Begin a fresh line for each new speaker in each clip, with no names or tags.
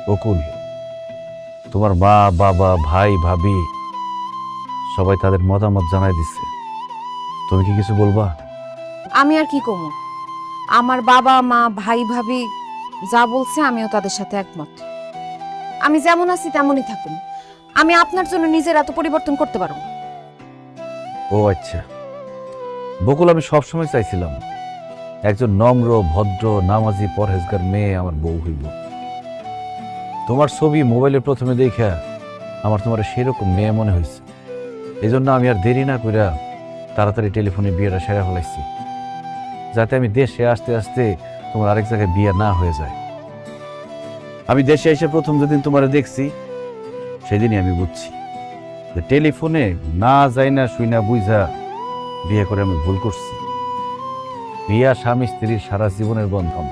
বকুল, তোমার মা বাবা ভাই ভাবি সবাই তাদের মতামত জানাই দিচ্ছে। তুমি কি কিছু বলবা?
আমি আর কি কমু? আমার বাবা মা ভাই ভাবি যা বলছে আমিও তাদের সাথে একমত। আমি যেমন আছি তেমনই থাকুন। আমি আপনার জন্য নিজের এত পরিবর্তন করতে পারবো না।
ও আচ্ছা বকুল, আমি সবসময় চাইছিলাম একজন নম্র ভদ্র নামাজি পরহেজগার মেয়ে আমার বউ হইব। তোমার ছবি মোবাইলে প্রথমে দেখা আমার তোমার সেরকম মেয়ে মনে হয়েছে। এই জন্য আমি আর দেরি না কইরা তাড়াতাড়ি টেলিফোনে বিয়েটা সেরা ফেলাইছি, যাতে আমি দেশে আসতে আসতে তোমার আরেক জায়গায় বিয়ে না হয়ে যায়। আমি দেশে এসে প্রথম যেদিন তোমার দেখছি সেদিনই আমি বুঝছি যে টেলিফোনে না যাই না শুই না বুঝা বিয়ে করে আমি ভুল করছি। বিয়া স্বামী স্ত্রীর সারা জীবনের বন্ধন,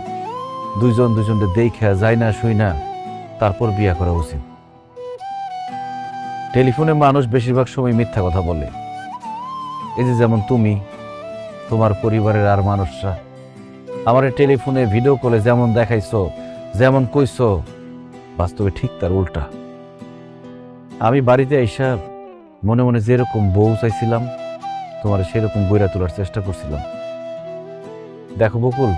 দুইজন দুজনকে দেখা যায় না শুই না তারপর বিয়ে করা উচিত। টেলিফোনে মানুষ বেশিরভাগ সময় মিথ্যা কথা বলে। এই যে যেমন তুমি, তোমার পরিবারের আর মানুষরা আমার টেলিফোনে ভিডিও কলে যেমন দেখাইছো যেমন কইছো, বাস্তবে ঠিক তার উল্টা। আমি বাড়িতে আইসা মনে মনে যেরকম বউ চাইছিলাম তোমার সেরকম বইরা তোলার চেষ্টা করছিলাম। দেখো বকুল,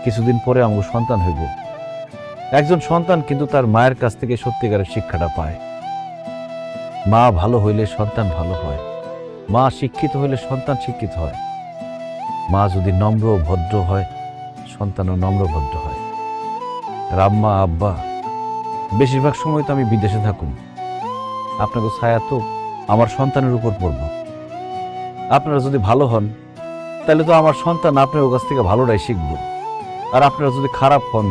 কিছুদিন পরে আমার সন্তান হইব। একজন সন্তান কিন্তু তার মায়ের কাছ থেকে সত্যিকারের শিক্ষাটা পায়। মা ভালো হইলে সন্তান ভালো হয়, মা শিক্ষিত হইলে সন্তান শিক্ষিত হয়, মা যদি নম্র ভদ্র হয় সন্তানও নম্র ভদ্র হয়। আর আম্মা আব্বা বেশিরভাগ সময় তো আমি বিদেশে থাকুন, আপনাকে ছায়া তো আমার সন্তানের উপর পড়ব। আপনারা যদি ভালো হন তাহলে তো আমার সন্তান আপনার কাছ থেকে ভালোটাই শিখব, আর আপনারা যদি খারাপ হন